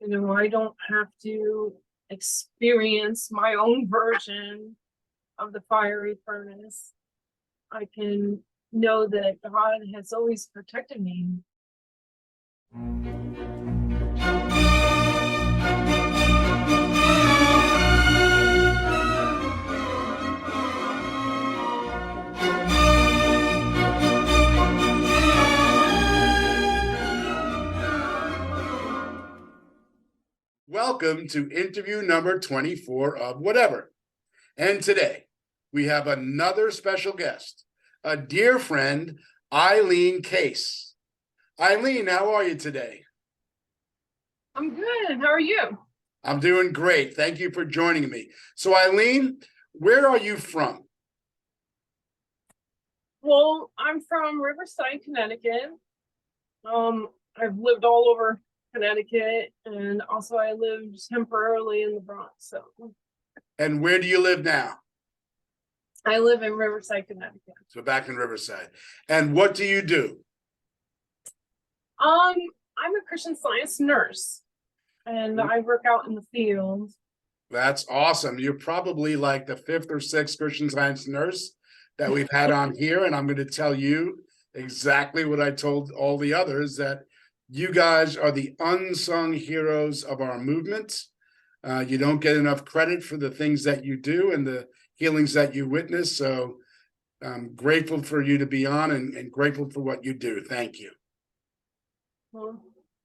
I don't have to experience my own version of the fiery furnace. I can know that God has always protected me. Welcome to interview number 24 of Whatever. And today we have another special guest, a dear friend, Eileen Case. Eileen, how are you today? I'm good. How are you? I'm doing great. Thank you for joining me. So Eileen, where are you from? Well, I'm from Riverside, Connecticut. I've lived all over Connecticut, and also I lived temporarily in the Bronx. So And where do you live now? I live in Riverside, Connecticut. So back in Riverside. And what do you do? I'm a Christian Science nurse, and I work out in the field. That's awesome. You're probably like the fifth or sixth Christian Science nurse that we've had on here. And I'm going to tell you exactly what I told all the others, that you guys are the unsung heroes of our movement. You don't get enough credit for the things that you do and the healings that you witness. So I'm grateful for you to be on and grateful for what you do. Thank you. Well,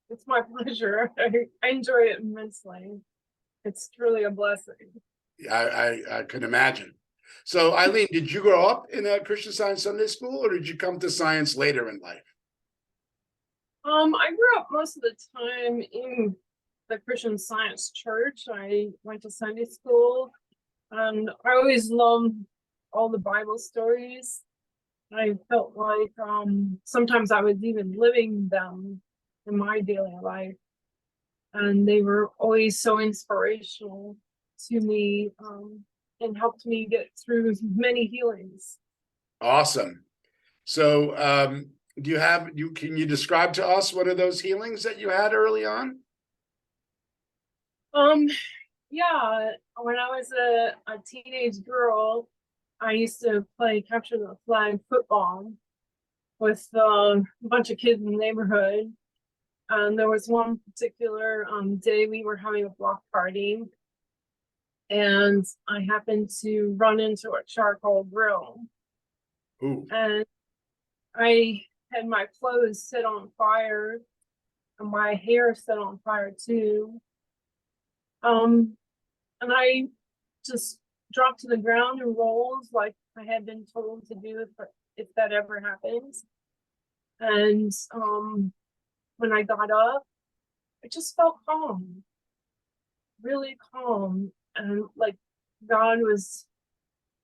it's my pleasure. I enjoy it immensely. It's truly a blessing. I can imagine. So Eileen, did you grow up in a Christian Science Sunday school, or did you come to science later in life? I grew up most of the time in the Christian Science church. I went to Sunday school, and I always loved all the Bible stories. I felt like sometimes I was even living them in my daily life, and they were always so inspirational to me, and helped me get through many healings. Awesome. So can you describe to us one of those healings that you had early on? Yeah, when I was a teenage girl, I used to play capture the flag football with a bunch of kids in the neighborhood. And there was one particular day we were having a block party, and I happened to run into a charcoal grill. Ooh. And I had my clothes set on fire, and my hair set on fire too. And I just dropped to the ground and rolled like I had been told to do if that ever happens. And when I got up, I just felt calm, really calm, and like God was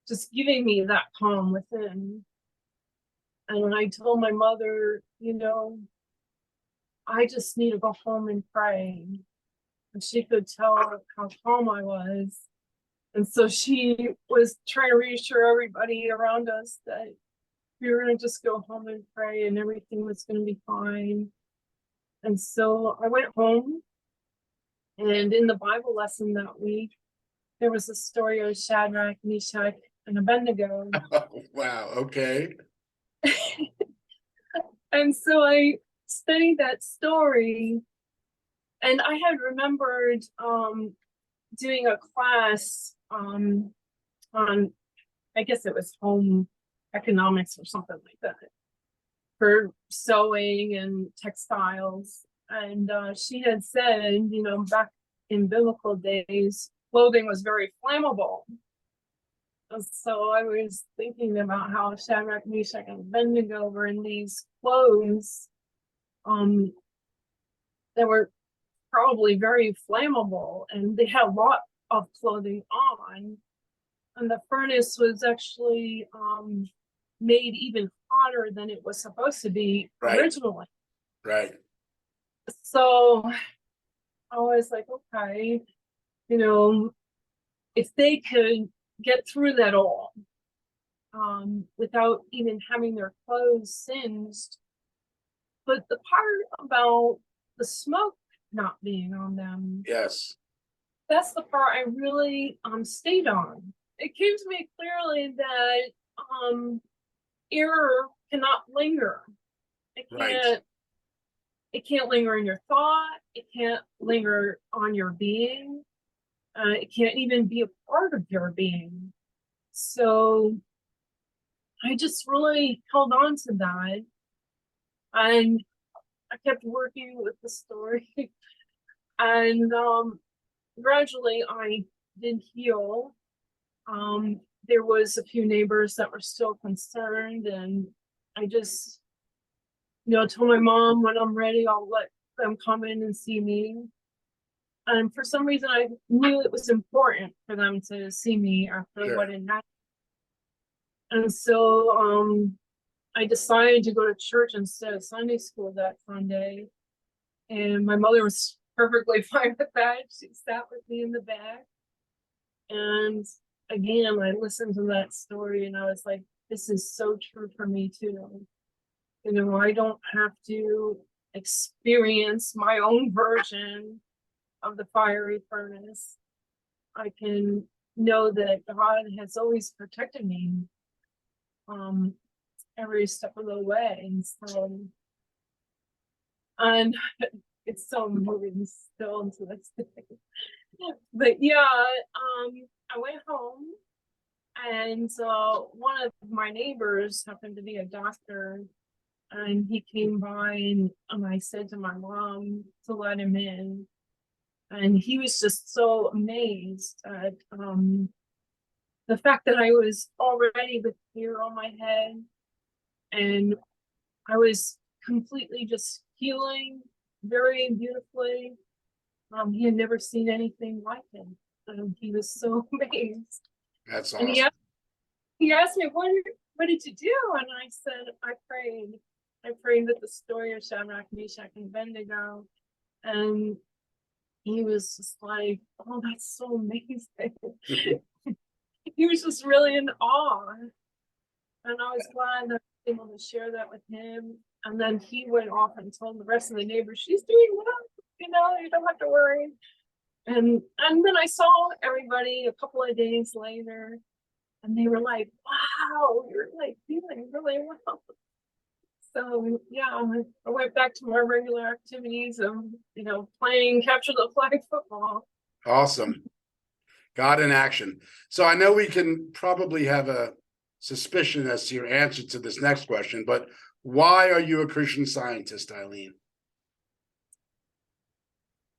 just giving me that calm within. And I told my mother, I just need to go home and pray. And she could tell how calm I was. And so she was trying to reassure everybody around us that we were going to just go home and pray and everything was going to be fine. And so I went home, and in the Bible lesson that week, there was a story of Shadrach, Meshach, and Abednego. Oh, wow. Okay. And so I studied that story, and I had remembered doing a class on, I guess it was home economics or something like that, for sewing and textiles. And she had said, back in biblical days, clothing was very flammable. And so I was thinking about how Shadrach, Meshach, and Abednego were in these clothes that were probably very flammable, and they had a lot of clothing on. And the furnace was actually made even hotter than it was supposed to be originally. Right. So I was like, okay, if they could get through that all without even having their clothes singed. But the part about the smoke not being on them. Yes. That's the part I really stayed on. It came to me clearly that error cannot linger. It Right. can't linger in your thought. It can't linger on your being. It can't even be a part of your being. So I just really held on to that. And I kept working with the story. And gradually I did heal. There was a few neighbors that were still concerned, and I just, told my mom when I'm ready, I'll let them come in and see me. And for some reason, I knew it was important for them to see me after what had happened. And so I decided to go to church instead of Sunday school that Sunday. And my mother was perfectly fine with that. She sat with me in the back. And again, I listened to that story and I was like, this is so true for me too. I don't have to experience my own version of the fiery furnace. I can know that God has always protected me every step of the way. And it's so moving still to this day. But yeah, I went home, and one of my neighbors happened to be a doctor, and he came by, and I said to my mom to let him in, and he was just so amazed at the fact that I was already with fear on my head, and I was completely just healing very beautifully. He had never seen anything like it. He was so amazed. That's And awesome. he asked me, what did you do? And I said, I prayed. I prayed with the story of Shadrach, Meshach, and Abednego. And he was just like, oh, that's so amazing. He was just really in awe. And I was glad that I was able to share that with him. And then he went off and told the rest of the neighbors, she's doing well, you don't have to worry. And then I saw everybody a couple of days later, and they were like, wow, you're like feeling really well. So yeah, I went back to my regular activities of, playing capture the flag football. Awesome. God in action. So I know we can probably have a suspicion as to your answer to this next question, but why are you a Christian Scientist, Eileen?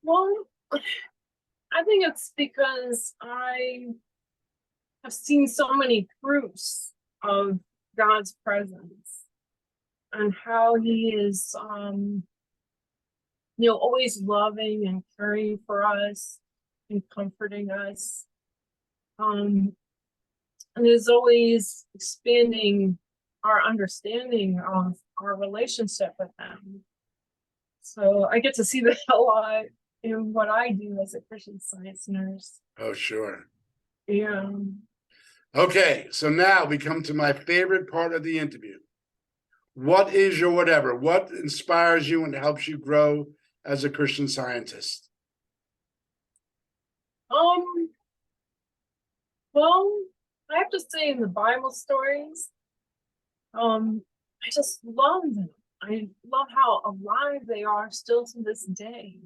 Well, I think it's because I have seen so many proofs of God's presence and how he is, always loving and caring for us and comforting us. And is always expanding our understanding of our relationship with him. So I get to see that a lot in what I do as a Christian Science nurse. Oh, sure. Yeah. Okay, so now we come to my favorite part of the interview. What is your whatever? What inspires you and helps you grow as a Christian Scientist? Well, I have to say in the Bible stories, I just love them. I love how alive they are still to this day.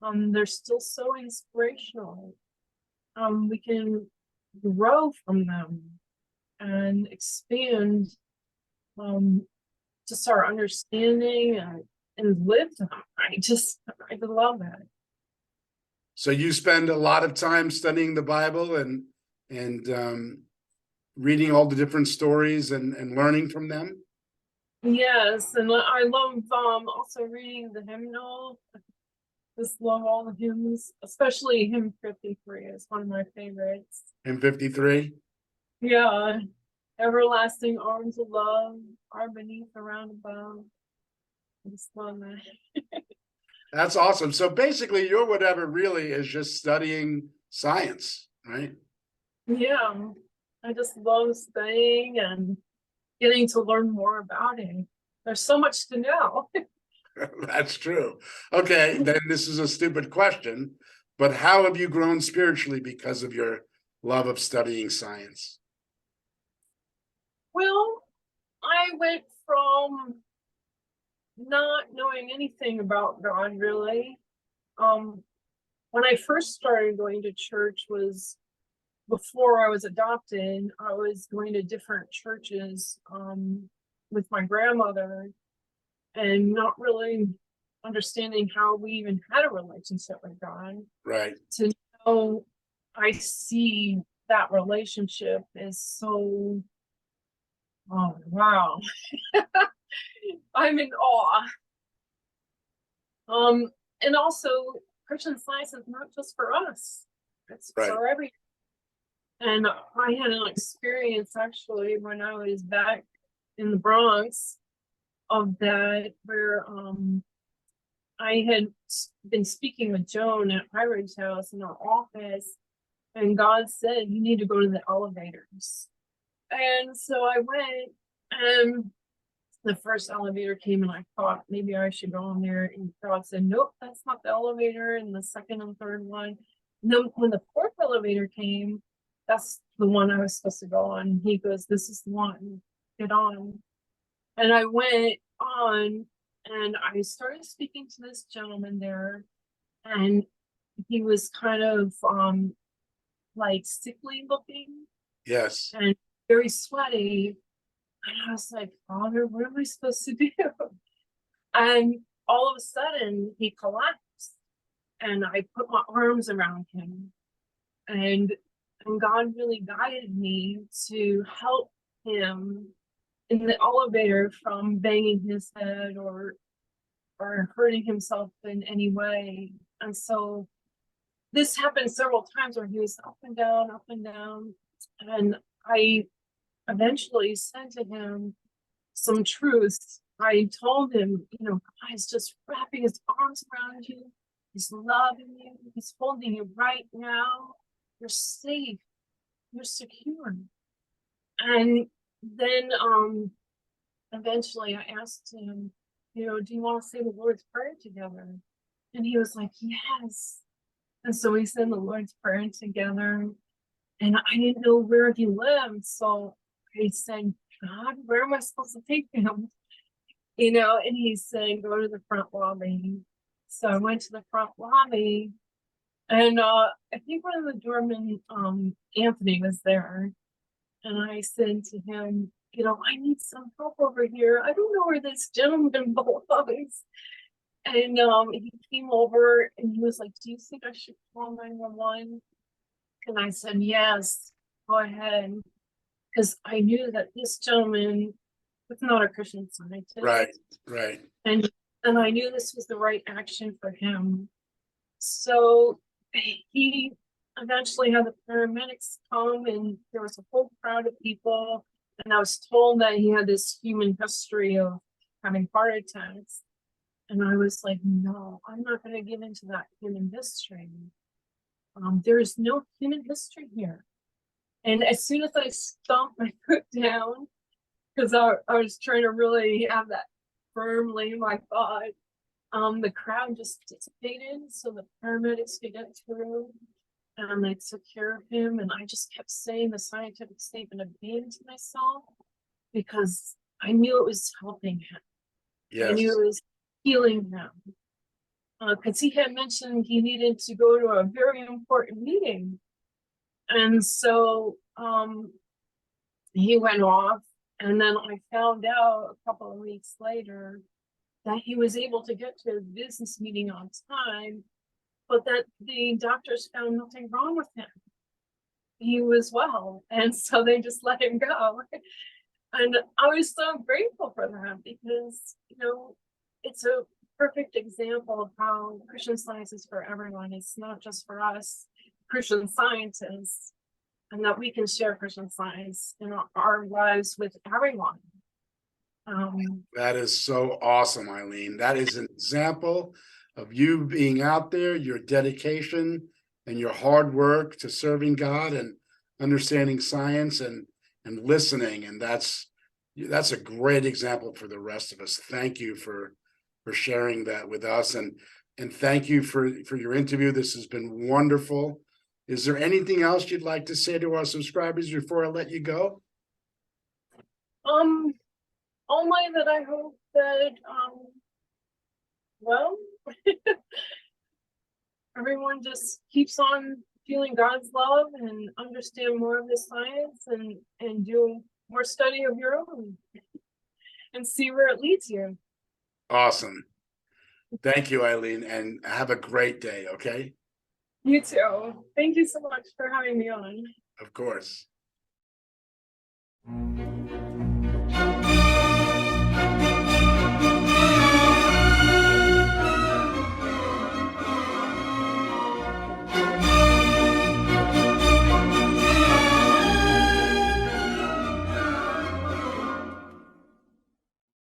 They're still so inspirational. We can grow from them and expand just our understanding and live them. I love that. So you spend a lot of time studying the Bible and reading all the different stories and learning from them? Yes, and I love also reading the hymnal. Just love all the hymns, especially hymn 53 is one of my favorites. Hymn 53? Yeah. Everlasting arms of love are beneath, around, above. I just love that. That's awesome. So basically your whatever really is just studying science, right? Yeah. I just love studying and getting to learn more about it. There's so much to know. That's true. Okay, then this is a stupid question, but how have you grown spiritually because of your love of studying science? Well, I went from not knowing anything about God really. Um, when I first started going to church was before I was adopted. I was going to different churches with my grandmother and not really understanding how we even had a relationship with God. Right, To know I see that relationship is so, oh wow. I'm in awe. And also Christian Science is not just for us, it's right. for every. And I had an experience actually when I was back in the Bronx of that, where I had been speaking with Joan at Pirate's house in our office, and God said, "You need to go to the elevators." And so I went, and the first elevator came, and I thought maybe I should go on there. And God said, "Nope, that's not the elevator." And the second and third one. And then when the fourth elevator came, that's the one I was supposed to go on. He goes, "This is the one, get on." And I went on, and I started speaking to this gentleman there, and he was kind of like sickly looking Yes, and very sweaty. And I was like, "Father, what am I supposed to do?" And all of a sudden he collapsed, and I put my arms around him, and God really guided me to help him in the elevator from banging his head or hurting himself in any way. And so this happened several times where he was up and down, up and down. And I eventually said to him some truths. I told him, God is just wrapping his arms around you. He's loving you. He's holding you right now. You're safe. You're secure. And then eventually I asked him, do you want to say the Lord's Prayer together? And he was like, yes. And so we said the Lord's Prayer together. And I didn't know where he lived. So I said, "God, where am I supposed to take him?" And he said, "Go to the front lobby." So I went to the front lobby, and I think one of the doormen, Anthony, was there. And I said to him, "I need some help over here. I don't know where this gentleman belongs." And he came over and he was like, "Do you think I should call 911?" And I said, "Yes, go ahead." Because I knew that this gentleman was not a Christian Scientist. right, right. And I knew this was the right action for him. So he eventually had the paramedics come, and there was a whole crowd of people. And I was told that he had this human history of having heart attacks. And I was like, no, I'm not going to get into that human history. There is no human history here. And as soon as I stomped my foot down, because I was trying to really have that firmly in my thought, the crowd just dissipated so the paramedics could get through, and they took care of him. And I just kept saying the scientific statement again to myself because I knew it was helping him. I knew Yes, it was healing him. Because he had mentioned he needed to go to a very important meeting. And so he went off, and then I found out a couple of weeks later that he was able to get to a business meeting on time, but that the doctors found nothing wrong with him. He was well, and so they just let him go. And I was so grateful for that because, it's a perfect example of how Christian Science is for everyone. It's not just for us Christian Scientists, and that we can share Christian Science in our lives with everyone. that is so awesome, Eileen. That is an example of you being out there, your dedication and your hard work to serving God and understanding science and listening. And that's a great example for the rest of us. Thank you for for sharing that with us, and thank you for your interview. This has been wonderful. Is there anything else you'd like to say to our subscribers before I let you go? Only that I hope that well, everyone just keeps on feeling God's love and understand more of the science and do more study of your own and see where it leads you. Awesome. Thank you, Eileen, and have a great day, okay? You too. Thank you so much for having me on. Of course.